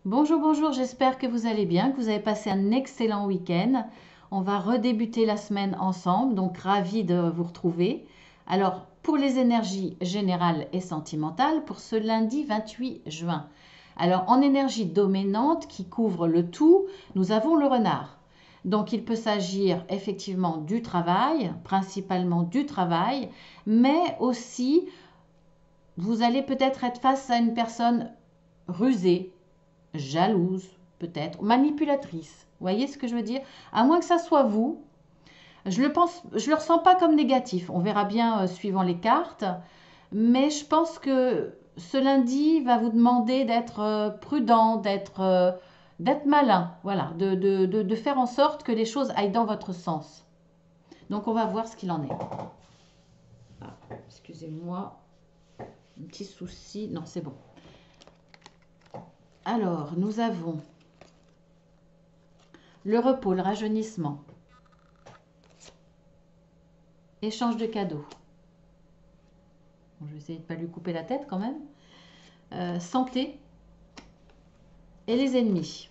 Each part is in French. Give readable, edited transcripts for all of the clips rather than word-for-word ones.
Bonjour, bonjour, j'espère que vous allez bien, que vous avez passé un excellent week-end. On va redébuter la semaine ensemble, donc ravi de vous retrouver. Alors, pour les énergies générales et sentimentales, pour ce lundi 28 juin. Alors, en énergie dominante qui couvre le tout, nous avons le renard. Donc, il peut s'agir effectivement du travail, principalement du travail, mais aussi, vous allez peut-être être face à une personne rusée, jalouse, peut-être, manipulatrice. Vous voyez ce que je veux dire? À moins que ça soit vous, je le ressens pas comme négatif. On verra bien suivant les cartes, mais je pense que ce lundi va vous demander d'être prudent, d'être malin, voilà, de faire en sorte que les choses aillent dans votre sens. Donc on va voir ce qu'il en est. Ah, excusez-moi, un petit souci. Non, c'est bon. Alors, nous avons le repos, le rajeunissement, échange de cadeaux. Bon, je vais essayer de ne pas lui couper la tête quand même. Santé et les ennemis.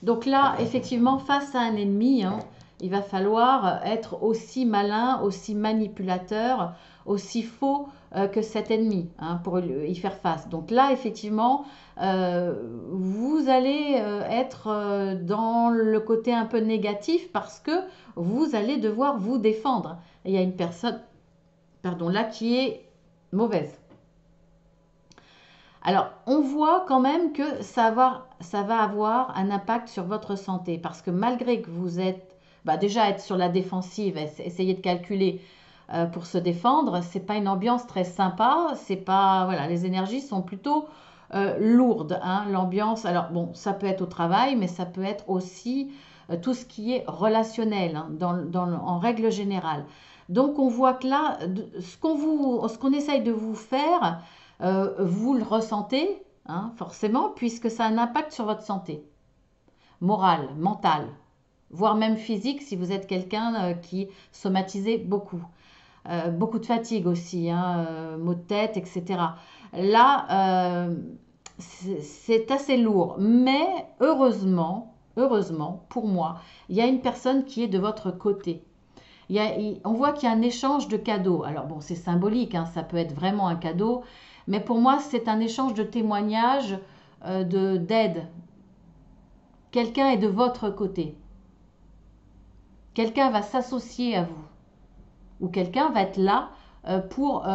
Donc là, effectivement, face à un ennemi, hein, il va falloir être aussi malin, aussi manipulateur, aussi faux que cet ennemi, hein, pour y faire face. Donc là, effectivement, vous allez être dans le côté un peu négatif parce que vous allez devoir vous défendre. Et il y a une personne, pardon, là qui est mauvaise. Alors, on voit quand même que ça va avoir un impact sur votre santé parce que malgré que vous êtes, bah déjà être sur la défensive, essayer de calculer pour se défendre, c'est pas une ambiance très sympa, c'est pas, voilà, les énergies sont plutôt lourdes, hein, l'ambiance. Alors bon, ça peut être au travail, mais ça peut être aussi tout ce qui est relationnel, hein, en règle générale. Donc on voit que là, ce qu'on essaye de vous faire, vous le ressentez, hein, forcément, puisque ça a un impact sur votre santé, morale, mentale, voire même physique si vous êtes quelqu'un qui somatisait beaucoup. Beaucoup de fatigue aussi, hein, maux de tête, etc. Là, c'est assez lourd, mais heureusement, pour moi, il y a une personne qui est de votre côté. On voit qu'il y a un échange de cadeaux. Alors bon, c'est symbolique, hein, ça peut être vraiment un cadeau, mais pour moi, c'est un échange de témoignages, d'aide. Quelqu'un est de votre côté. Quelqu'un va s'associer à vous. Ou quelqu'un va être là pour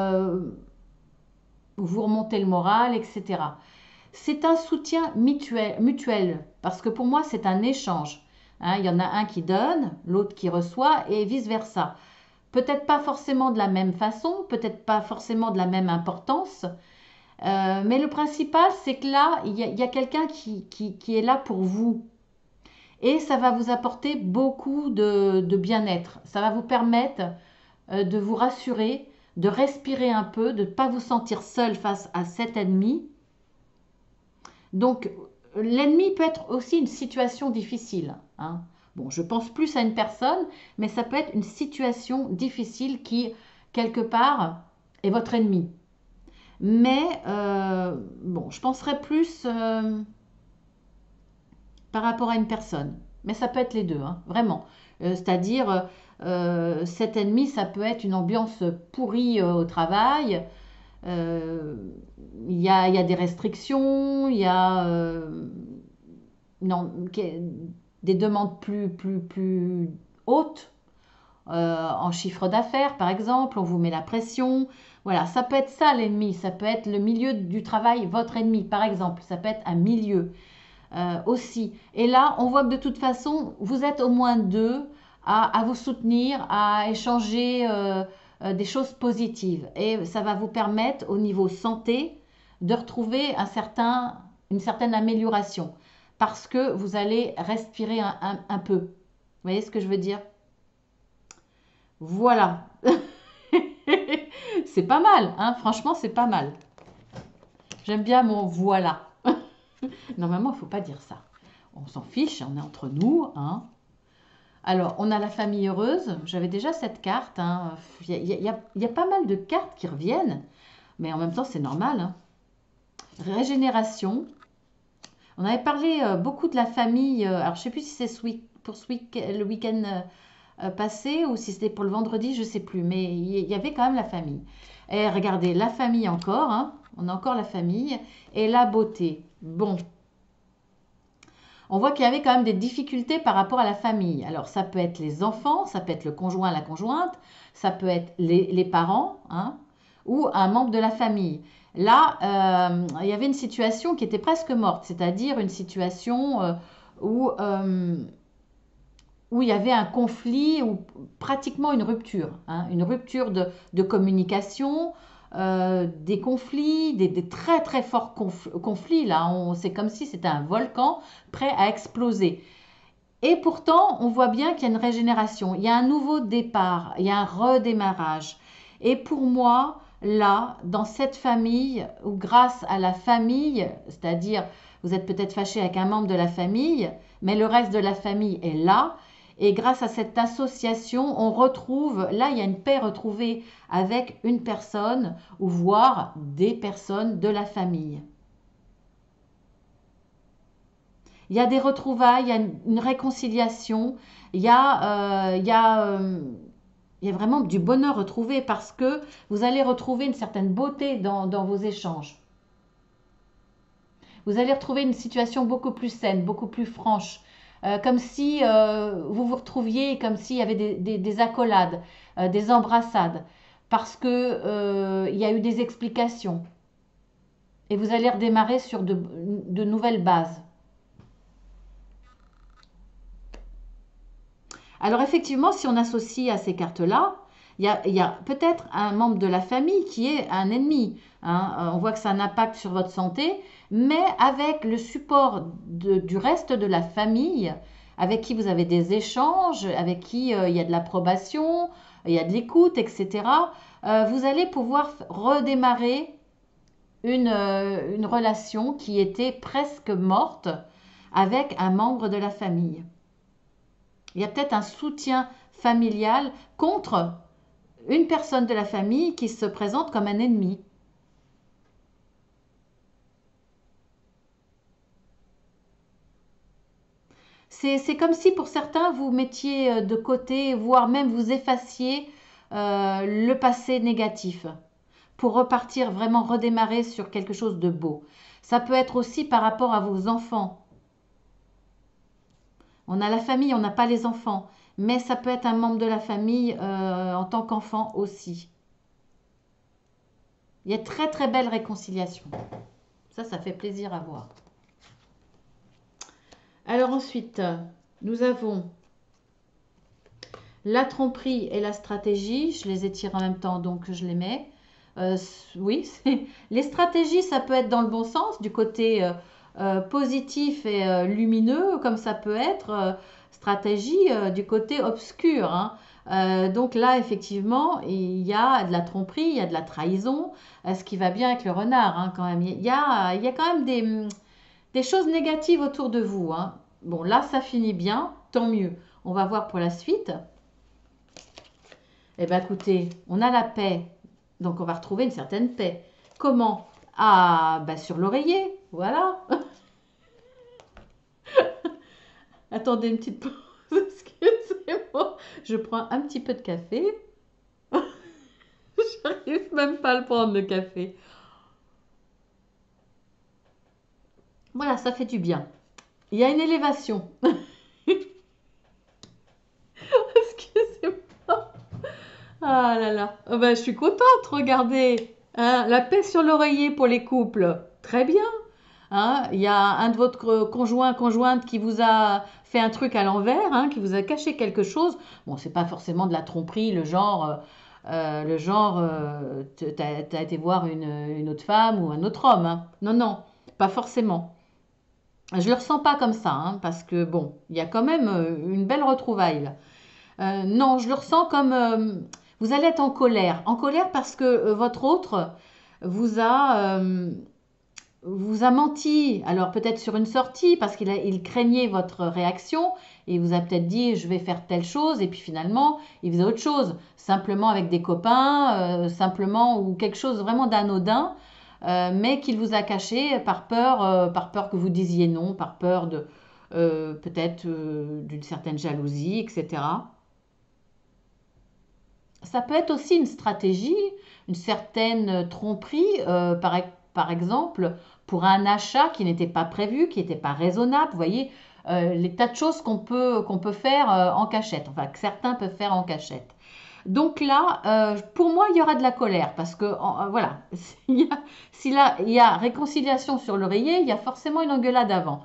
vous remonter le moral, etc. C'est un soutien mutuel, parce que pour moi, c'est un échange. Hein, il y en a un qui donne, l'autre qui reçoit, et vice-versa. Peut-être pas forcément de la même façon, peut-être pas forcément de la même importance, mais le principal, c'est que là, il y a quelqu'un qui est là pour vous. Et ça va vous apporter beaucoup de bien-être. Ça va vous permettre de vous rassurer, de respirer un peu, de ne pas vous sentir seul face à cet ennemi. Donc, l'ennemi peut être aussi une situation difficile, hein. Bon, je pense plus à une personne, mais ça peut être une situation difficile qui, quelque part, est votre ennemi. Mais, bon, je penserais plus par rapport à une personne. Mais ça peut être les deux, hein, vraiment. C'est-à-dire, cet ennemi, ça peut être une ambiance pourrie au travail. Euh, il y a des restrictions, il y a non, des demandes plus hautes en chiffre d'affaires, par exemple. On vous met la pression. Voilà, ça peut être ça l'ennemi. Ça peut être le milieu du travail, votre ennemi, par exemple. Ça peut être un milieu aussi. Et là, on voit que de toute façon, vous êtes au moins deux à vous soutenir, à échanger des choses positives. Et ça va vous permettre, au niveau santé, de retrouver une certaine amélioration. Parce que vous allez respirer un peu. Vous voyez ce que je veux dire? Voilà. C'est pas mal, hein? Franchement, c'est pas mal. J'aime bien mon voilà. Normalement, il ne faut pas dire ça. On s'en fiche, on est entre nous, hein. Alors, on a la famille heureuse. J'avais déjà cette carte, hein. Il y a pas mal de cartes qui reviennent, mais en même temps, c'est normal, hein. régénération. On avait parlé beaucoup de la famille. Alors, je ne sais plus si c'est pour le week-end passé ou si c'était pour le vendredi, je ne sais plus. Mais il y avait quand même la famille. Et regardez, la famille encore. Hein, on a encore la famille. Et la beauté. Bon, on voit qu'il y avait quand même des difficultés par rapport à la famille. Alors, ça peut être les enfants, ça peut être le conjoint, la conjointe, ça peut être les parents, hein, ou un membre de la famille. Là, il y avait une situation qui était presque morte, c'est-à-dire une situation où, euh, où il y avait un conflit ou pratiquement une rupture de communication, des conflits, des très très forts conflits. Là, c'est comme si c'était un volcan prêt à exploser. Et pourtant, on voit bien qu'il y a une régénération, il y a un nouveau départ, il y a un redémarrage. Et pour moi, là, dans cette famille, ou grâce à la famille, c'est-à-dire vous êtes peut-être fâché avec un membre de la famille, mais le reste de la famille est là, et grâce à cette association, on retrouve, là, il y a une paix retrouvée avec une personne, ou voire des personnes de la famille. Il y a des retrouvailles, il y a une réconciliation, il y a, il y a vraiment du bonheur retrouvé parce que vous allez retrouver une certaine beauté dans vos échanges. Vous allez retrouver une situation beaucoup plus saine, beaucoup plus franche, comme si vous vous retrouviez, comme s'il y avait des accolades, des embrassades, parce que il y a eu des explications. Et vous allez redémarrer sur de nouvelles bases. Alors effectivement, si on associe à ces cartes-là, il y a peut-être un membre de la famille qui est un ennemi. Hein. On voit que ça a un impact sur votre santé, mais avec le support du reste de la famille, avec qui vous avez des échanges, avec qui il y a de l'approbation, il y a de l'écoute, etc., vous allez pouvoir redémarrer une relation qui était presque morte avec un membre de la famille. Il y a peut-être un soutien familial contre une personne de la famille qui se présente comme un ennemi. C'est comme si pour certains vous mettiez de côté, voire même vous effaciez le passé négatif pour repartir vraiment redémarrer sur quelque chose de beau. Ça peut être aussi par rapport à vos enfants. On a la famille, on n'a pas les enfants, mais ça peut être un membre de la famille en tant qu'enfant aussi. Il y a très très belle réconciliation. Ça fait plaisir à voir. Alors ensuite, nous avons la tromperie et la stratégie. Je les étire en même temps, donc je les mets. Oui, les stratégies, ça peut être dans le bon sens, du côté positif et lumineux, comme ça peut être stratégie du côté obscur. Hein. Donc là, effectivement, il y a de la tromperie, il y a de la trahison, ce qui va bien avec le renard hein, quand même. Il y a quand même des choses négatives autour de vous. Hein. Bon, là, ça finit bien, tant mieux. On va voir pour la suite. Eh bien, écoutez, on a la paix, donc on va retrouver une certaine paix. Comment? Ah, bah sur l'oreiller, voilà. Attendez une petite pause, excusez-moi. Je prends un petit peu de café. J'arrive même pas à le prendre, le café. Voilà, ça fait du bien. Il y a une élévation. Excusez-moi. Ah là là. Oh ben, je suis contente, regardez. Hein, la paix sur l'oreiller pour les couples. Très bien. Hein, il y a un de votre conjoint, conjointe qui vous a fait un truc à l'envers, hein, qui vous a caché quelque chose. Bon, c'est pas forcément de la tromperie, le genre, t'as été voir une autre femme ou un autre homme. Hein. Non, non, pas forcément. Je le ressens pas comme ça, hein, parce que bon, il y a quand même une belle retrouvaille là. Non, je le ressens comme vous allez être en colère parce que votre autre vous a vous a menti. Alors peut-être sur une sortie parce il craignait votre réaction et il vous a peut-être dit je vais faire telle chose et puis finalement il faisait autre chose, simplement avec des copains, simplement ou quelque chose vraiment d'anodin. mais qu'il vous a caché par peur que vous disiez non, par peur de peut-être d'une certaine jalousie, etc. Ça peut être aussi une stratégie, une certaine tromperie, par exemple, pour un achat qui n'était pas prévu, qui n'était pas raisonnable. Vous voyez, les tas de choses qu'on peut faire en cachette, enfin que certains peuvent faire en cachette. Donc là, pour moi, il y aura de la colère parce que voilà, il y a réconciliation sur l'oreiller, il y a forcément une engueulade avant.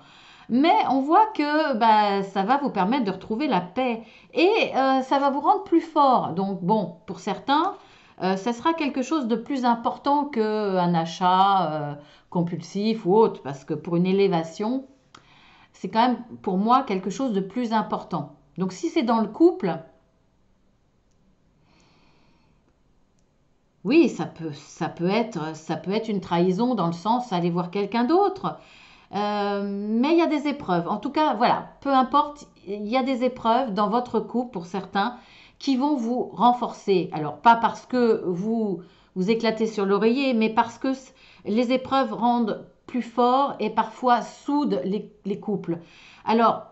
Mais on voit que bah, ça va vous permettre de retrouver la paix et ça va vous rendre plus fort. Donc bon, pour certains, ça sera quelque chose de plus important qu'un achat compulsif ou autre, parce que pour une élévation, c'est quand même pour moi quelque chose de plus important. Donc si c'est dans le couple, oui, ça peut être une trahison dans le sens aller voir quelqu'un d'autre. Mais il y a des épreuves. En tout cas, voilà, peu importe, il y a des épreuves dans votre couple pour certains qui vont vous renforcer. Alors, pas parce que vous éclatez sur l'oreiller, mais parce que les épreuves rendent plus forts et parfois soudent les couples. Alors,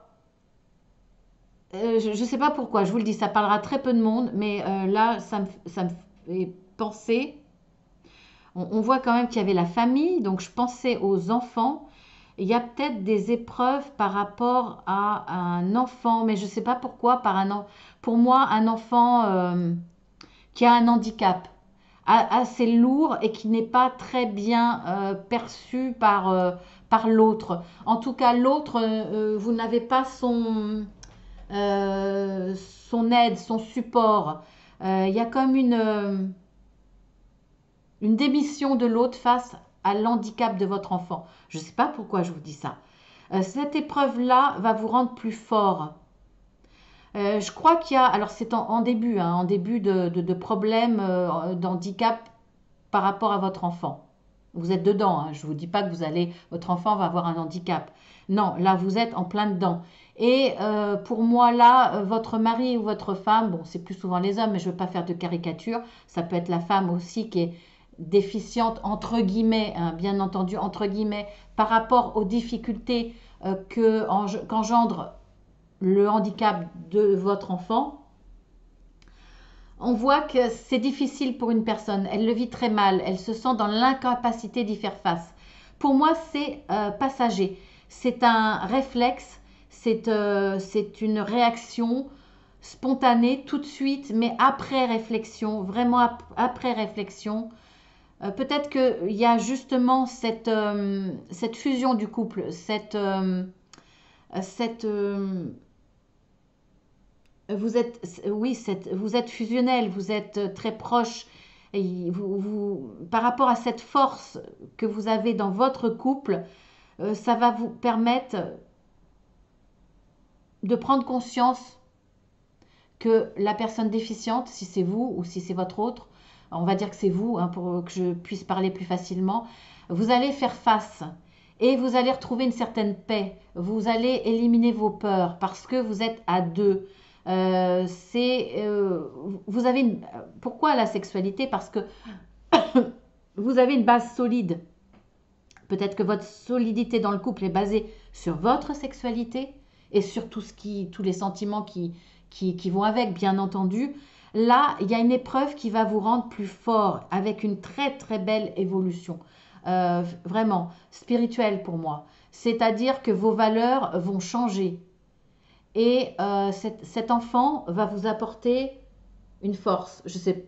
je ne sais pas pourquoi, je vous le dis, ça parlera très peu de monde, mais là, ça me fait penser. On voit quand même qu'il y avait la famille, donc je pensais aux enfants. Il y a peut-être des épreuves par rapport à un enfant, mais je ne sais pas pourquoi, pour moi, un enfant qui a un handicap assez lourd et qui n'est pas très bien perçu par l'autre. En tout cas, l'autre, vous n'avez pas son aide, son support. Il y a comme une démission de l'autre face à l'handicap de votre enfant. Je ne sais pas pourquoi je vous dis ça. Cette épreuve-là va vous rendre plus fort. Je crois qu'il y a, alors c'est en début, hein, en début de problèmes, d'handicap par rapport à votre enfant. Vous êtes dedans, hein, je ne vous dis pas que votre enfant va avoir un handicap. Non, là vous êtes en plein dedans. Et pour moi là, votre mari ou votre femme, bon c'est plus souvent les hommes, mais je ne veux pas faire de caricature, ça peut être la femme aussi qui est déficiente entre guillemets, hein, bien entendu entre guillemets, par rapport aux difficultés qu'engendre le handicap de votre enfant. On voit que c'est difficile pour une personne, elle le vit très mal, elle se sent dans l'incapacité d'y faire face. Pour moi, c'est passager, c'est un réflexe, c'est une réaction spontanée tout de suite, mais après réflexion, vraiment après réflexion. Peut-être qu'il y a justement cette fusion du couple, cette vous êtes fusionnel, vous êtes très proche. Et par rapport à cette force que vous avez dans votre couple, ça va vous permettre de prendre conscience que la personne déficiente, si c'est vous ou si c'est votre autre, on va dire que c'est vous, hein, pour que je puisse parler plus facilement, vous allez faire face et vous allez retrouver une certaine paix. Vous allez éliminer vos peurs parce que vous êtes à deux. Vous avez pourquoi la sexualité? Parce que vous avez une base solide. Peut-être que votre solidité dans le couple est basée sur votre sexualité et sur tous les sentiments qui vont avec, bien entendu. Là, il y a une épreuve qui va vous rendre plus fort avec une très très belle évolution. Vraiment, spirituelle pour moi. C'est-à-dire que vos valeurs vont changer. Et cet enfant va vous apporter une force.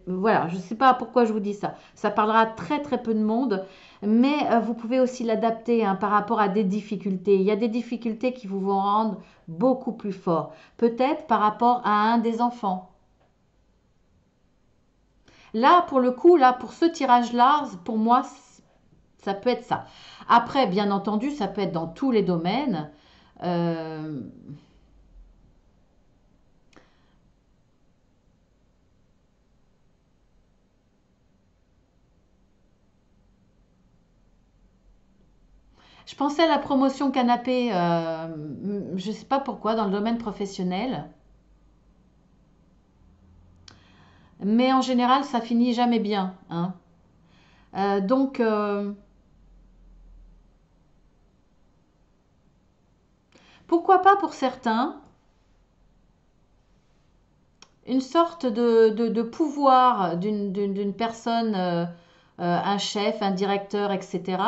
Voilà, je sais pas pourquoi je vous dis ça. Ça parlera à très très peu de monde, mais vous pouvez aussi l'adapter, hein, par rapport à des difficultés. Il y a des difficultés qui vous vont rendre beaucoup plus fort. Peut-être par rapport à un des enfants. Là, pour le coup, là, pour ce tirage-là, pour moi, ça peut être ça. Après, bien entendu, ça peut être dans tous les domaines. Euh, Je pensais à la promotion canapé, je ne sais pas pourquoi, dans le domaine professionnel. Mais en général, ça finit jamais bien, hein. Donc, Pourquoi pas pour certains, une sorte de pouvoir d'une personne, un chef, un directeur, etc.,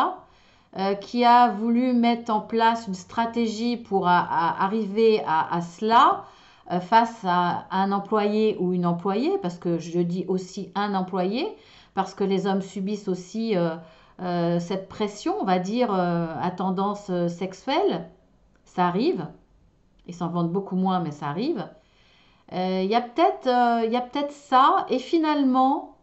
qui a voulu mettre en place une stratégie pour arriver à cela face à un employé ou une employée, parce que je dis aussi un employé, parce que les hommes subissent aussi cette pression, on va dire, à tendance sexuelle. Ça arrive, ils s'en vendent beaucoup moins, mais ça arrive. Il y a peut-être ça, et finalement,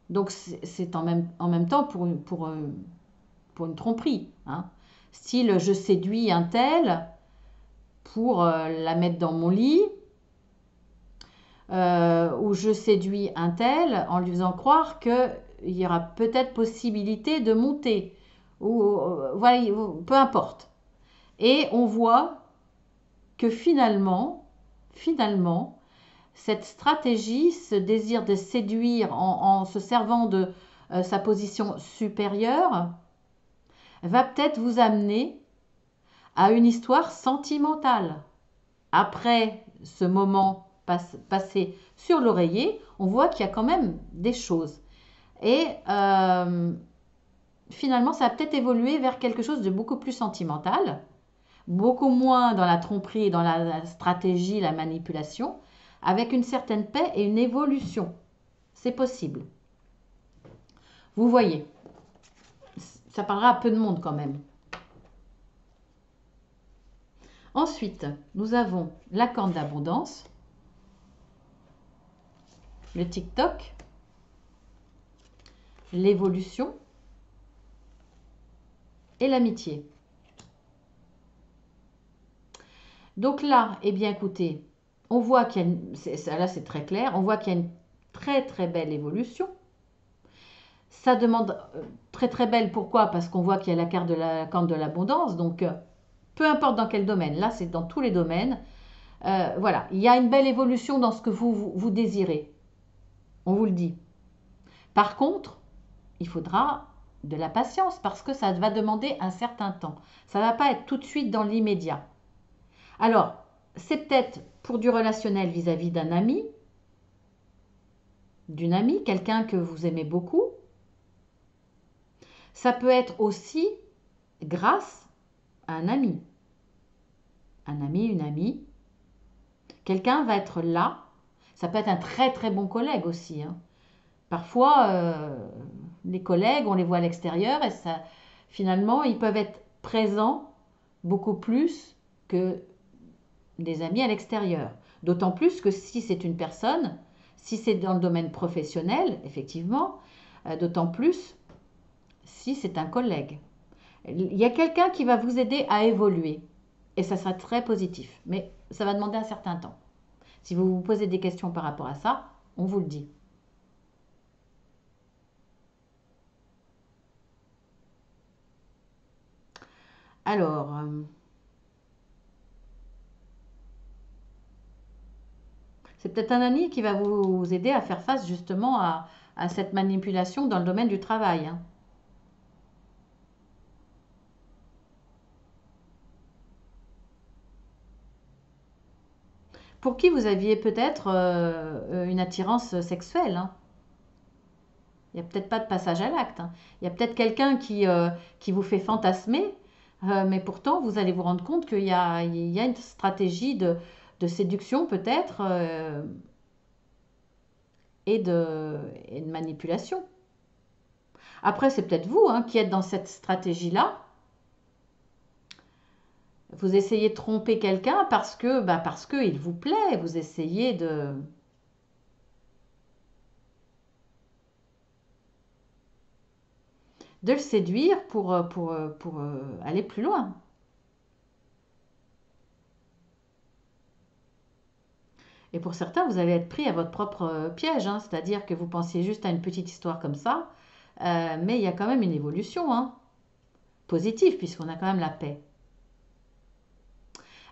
donc c'est en même temps pour une tromperie, hein. Style, je séduis un tel pour la mettre dans mon lit, ou je séduis un tel en lui faisant croire qu'il y aura peut-être possibilité de monter, ou voilà, peu importe. Et on voit que finalement, cette stratégie, ce désir de séduire en se servant de sa position supérieure, va peut-être vous amener à une histoire sentimentale. Après ce moment passé sur l'oreiller, on voit qu'il y a quand même des choses. Et finalement, ça a peut-être évolué vers quelque chose de beaucoup plus sentimental, beaucoup moins dans la tromperie, dans la stratégie, la manipulation, avec une certaine paix et une évolution. C'est possible. Vous voyez, ça parlera à peu de monde quand même. Ensuite, nous avons la corne d'abondance, le TikTok, l'évolution et l'amitié. Donc là, eh bien écoutez, on voit qu'il y a là c'est très clair, on voit qu'il y a une très très belle évolution. Ça demande très très belle, pourquoi? Parce qu'on voit qu'il y a la carte de la corne de l'abondance, donc peu importe dans quel domaine, là c'est dans tous les domaines. Voilà, il y a une belle évolution dans ce que vous désirez. On vous le dit. Par contre, il faudra de la patience parce que ça va demander un certain temps. Ça ne va pas être tout de suite dans l'immédiat. Alors, c'est peut-être pour du relationnel vis-à-vis d'un ami, d'une amie, quelqu'un que vous aimez beaucoup. Ça peut être aussi grâce à un ami. Un ami, une amie. Quelqu'un va être là. Ça peut être un très très bon collègue aussi, hein. Parfois, les collègues, on les voit à l'extérieur et ça, finalement, ils peuvent être présents beaucoup plus que des amis à l'extérieur. D'autant plus que si c'est une personne, si c'est dans le domaine professionnel, effectivement, d'autant plus si c'est un collègue. Il y a quelqu'un qui va vous aider à évoluer et ça sera très positif, mais ça va demander un certain temps. Si vous vous posez des questions par rapport à ça, on vous le dit. Alors, c'est peut-être un ami qui va vous aider à faire face justement à cette manipulation dans le domaine du travail, hein. Pour qui vous aviez peut-être une attirance sexuelle, hein. Il n'y a peut-être pas de passage à l'acte, hein. Il y a peut-être quelqu'un qui vous fait fantasmer, mais pourtant vous allez vous rendre compte il y a une stratégie de séduction peut-être et de manipulation. Après, c'est peut-être vous, hein, qui êtes dans cette stratégie-là. Vous essayez de tromper quelqu'un parce que il vous plaît. Vous essayez de le séduire pour aller plus loin. Et pour certains, vous allez être pris à votre propre piège, hein, c'est-à-dire que vous pensiez juste à une petite histoire comme ça, mais il y a quand même une évolution, hein, positive, puisqu'on a quand même la paix.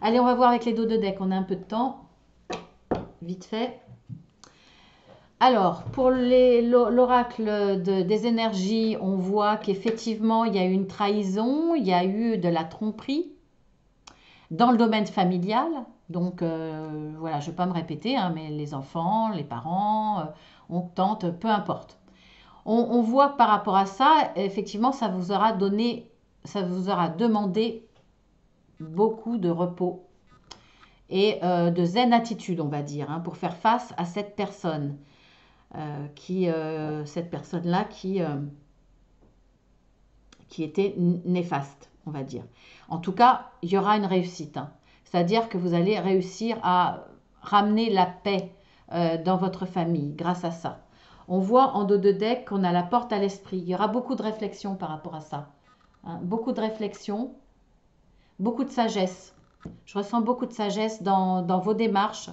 Allez, on va voir avec les dos de deck, on a un peu de temps, vite fait. Alors, pour l'oracle des énergies, on voit qu'effectivement, il y a eu une trahison, il y a eu de la tromperie dans le domaine familial. Donc, voilà, je ne vais pas me répéter, hein, mais les enfants, les parents, on tente, peu importe. On voit que par rapport à ça, effectivement, ça vous aura demandé beaucoup de repos et de zen attitude, on va dire, hein, pour faire face à cette personne. Cette personne-là qui était néfaste, on va dire. En tout cas, il y aura une réussite, hein. C'est-à-dire que vous allez réussir à ramener la paix dans votre famille grâce à ça. On voit en dos de deck qu'on a la porte à l'esprit. Il y aura beaucoup de réflexion par rapport à ça, hein. Beaucoup de réflexion, beaucoup de sagesse. Je ressens beaucoup de sagesse dans vos démarches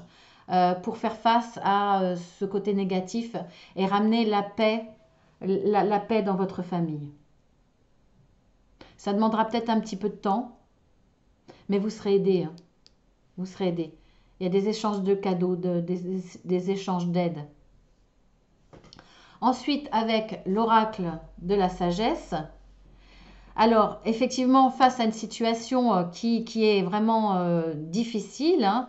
pour faire face à ce côté négatif et ramener la paix, la paix dans votre famille. Ça demandera peut-être un petit peu de temps, mais vous serez aidé, hein. Vous serez aidé. Il y a des échanges de cadeaux, des échanges d'aide. Ensuite, avec l'oracle de la sagesse, alors effectivement, face à une situation qui est vraiment difficile, hein,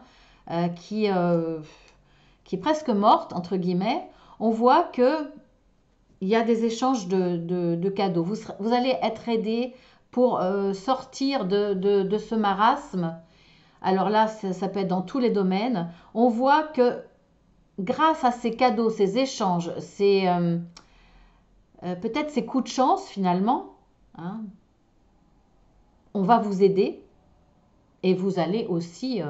qui est presque morte, entre guillemets, on voit que il y a des échanges de cadeaux. Vous allez être aidé pour sortir de ce marasme. Alors là, ça peut être dans tous les domaines. On voit que grâce à ces cadeaux, ces échanges, peut-être ces coups de chance finalement, hein, on va vous aider et vous allez aussi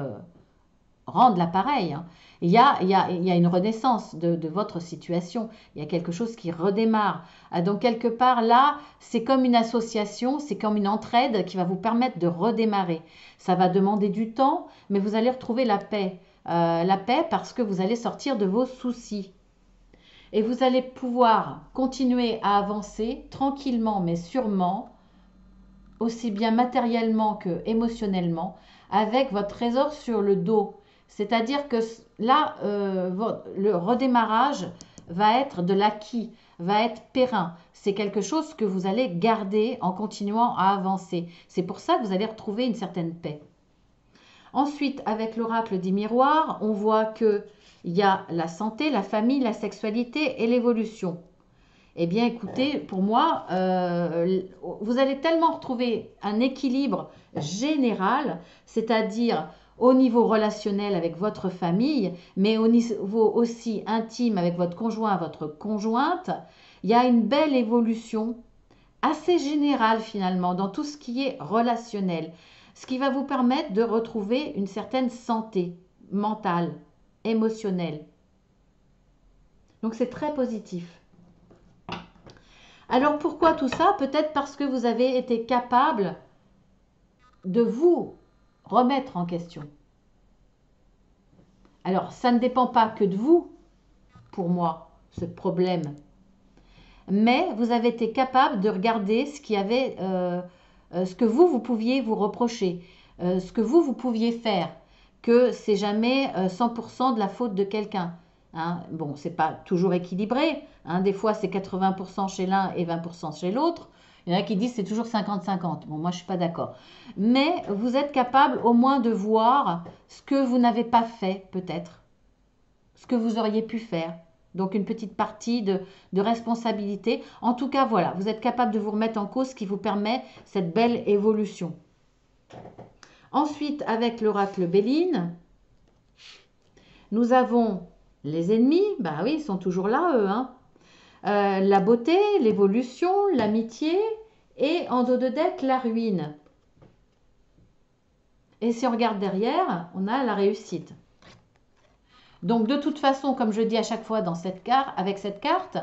rendre l'appareil, hein. Il y a une renaissance de votre situation. Il y a quelque chose qui redémarre. Donc, quelque part, là, c'est comme une association, c'est comme une entraide qui va vous permettre de redémarrer. Ça va demander du temps, mais vous allez retrouver la paix. La paix parce que vous allez sortir de vos soucis. Et vous allez pouvoir continuer à avancer tranquillement, mais sûrement, aussi bien matériellement que émotionnellement, avec votre trésor sur le dos. C'est-à-dire que là, le redémarrage va être de l'acquis, va être périn. C'est quelque chose que vous allez garder en continuant à avancer. C'est pour ça que vous allez retrouver une certaine paix. Ensuite, avec l'oracle des miroirs, on voit qu'il y a la santé, la famille, la sexualité et l'évolution. Eh bien, écoutez, pour moi, vous allez tellement retrouver un équilibre général, c'est-à-dire au niveau relationnel avec votre famille, mais au niveau aussi intime avec votre conjoint, votre conjointe. Il y a une belle évolution assez générale finalement dans tout ce qui est relationnel, ce qui va vous permettre de retrouver une certaine santé mentale, émotionnelle. Donc c'est très positif. Alors pourquoi tout ça? Peut-être parce que vous avez été capable de vous remettre en question. Alors ça ne dépend pas que de vous, pour moi, ce problème. Mais vous avez été capable de regarder ce qu'il y avait, ce que vous pouviez vous reprocher, ce que vous pouviez faire, que c'est jamais 100% de la faute de quelqu'un. Hein. Bon, c'est pas toujours équilibré, hein. Des fois, c'est 80% chez l'un et 20% chez l'autre. Il y en a qui disent c'est toujours 50-50. Bon, moi, je suis pas d'accord. Mais vous êtes capable au moins de voir ce que vous n'avez pas fait, peut-être. Ce que vous auriez pu faire. Donc, une petite partie de responsabilité. En tout cas, voilà, vous êtes capable de vous remettre en cause, ce qui vous permet cette belle évolution. Ensuite, avec l'oracle Béline, nous avons les ennemis, bah oui, ils sont toujours là, eux, hein. La beauté, l'évolution, l'amitié et en dos de deck, la ruine. Et si on regarde derrière, on a la réussite. Donc de toute façon, comme je dis à chaque fois dans cette carte, avec cette carte,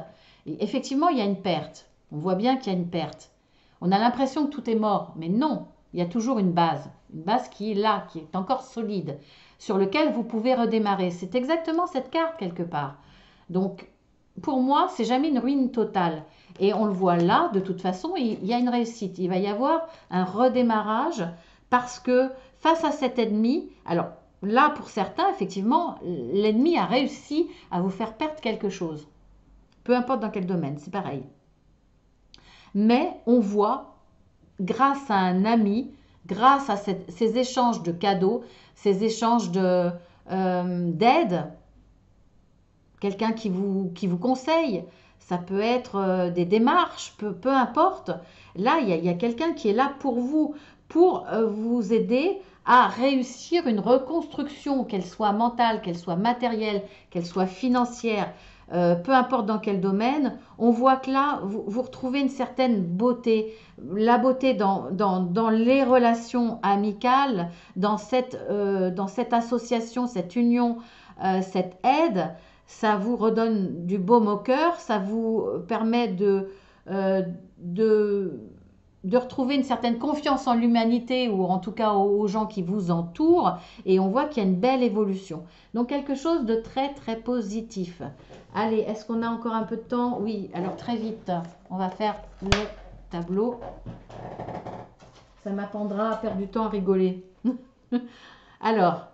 effectivement, il y a une perte. On voit bien qu'il y a une perte. On a l'impression que tout est mort, mais non, il y a toujours une base qui est là, qui est encore solide, sur lequel vous pouvez redémarrer. C'est exactement cette carte quelque part. Donc pour moi, c'est jamais une ruine totale. Et on le voit là, de toute façon, il y a une réussite. Il va y avoir un redémarrage parce que face à cet ennemi, alors là, pour certains, effectivement, l'ennemi a réussi à vous faire perdre quelque chose. Peu importe dans quel domaine, c'est pareil. Mais on voit, grâce à un ami, grâce à ces échanges de cadeaux, ces échanges d'aide, quelqu'un qui vous conseille, ça peut être des démarches, peu importe. Là, il y a quelqu'un qui est là pour vous aider à réussir une reconstruction, qu'elle soit mentale, qu'elle soit matérielle, qu'elle soit financière, peu importe dans quel domaine. On voit que là, vous retrouvez une certaine beauté. La beauté dans les relations amicales, dans cette association, cette union, cette aide. Ça vous redonne du baume au cœur, ça vous permet euh, de, de retrouver une certaine confiance en l'humanité ou en tout cas aux gens qui vous entourent et on voit qu'il y a une belle évolution. Donc quelque chose de très très positif. Allez, est-ce qu'on a encore un peu de temps? Oui, alors très vite, on va faire le tableau. Ça m'attendra à perdre du temps à rigoler. Alors,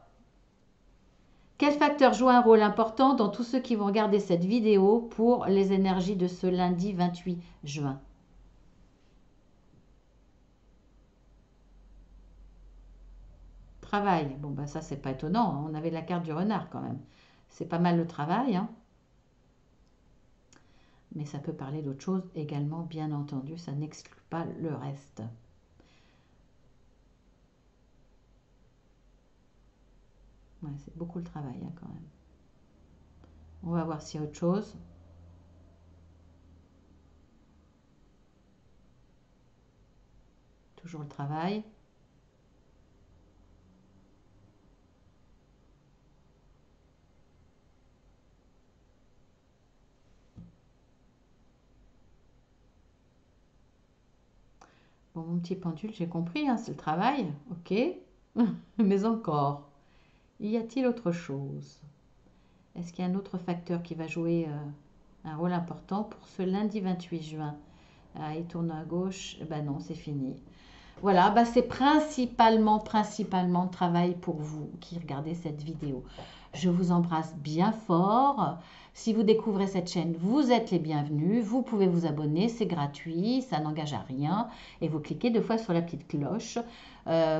quel facteur joue un rôle important dans tous ceux qui vont regarder cette vidéo pour les énergies de ce lundi 28 juin? Travail. Bon, ben ça, c'est pas étonnant, hein. On avait la carte du renard quand même. C'est pas mal le travail, hein. Mais ça peut parler d'autre chose également, bien entendu. Ça n'exclut pas le reste. Ouais, c'est beaucoup le travail, hein, quand même. On va voir s'il y a autre chose. Toujours le travail. Bon, mon petit pendule, j'ai compris, hein, c'est le travail. Ok. Mais encore, y a-t-il autre chose? Est-ce qu'il y a un autre facteur qui va jouer un rôle important pour ce lundi 28 juin? Ah, il tourne à gauche. Ben non, c'est fini. Voilà, bah c'est principalement le travail pour vous qui regardez cette vidéo. Je vous embrasse bien fort. Si vous découvrez cette chaîne, vous êtes les bienvenus. Vous pouvez vous abonner, c'est gratuit, ça n'engage à rien. Et vous cliquez 2 fois sur la petite cloche.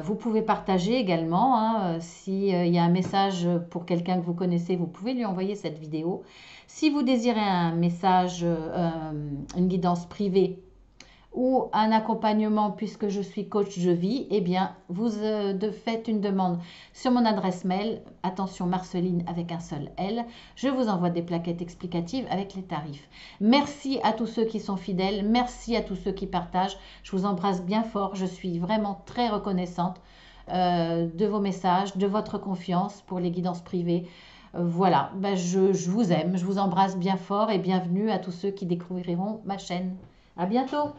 Vous pouvez partager également, hein, s'il y a un message pour quelqu'un que vous connaissez, vous pouvez lui envoyer cette vidéo. Si vous désirez un message, une guidance privée, ou un accompagnement puisque je suis coach de vie, eh bien, vous faites une demande sur mon adresse mail, attention Marceline avec un seul L. Je vous envoie des plaquettes explicatives avec les tarifs. Merci à tous ceux qui sont fidèles, merci à tous ceux qui partagent. Je vous embrasse bien fort, je suis vraiment très reconnaissante de vos messages, de votre confiance pour les guidances privées. Voilà, ben je vous aime, je vous embrasse bien fort et bienvenue à tous ceux qui découvriront ma chaîne. À bientôt!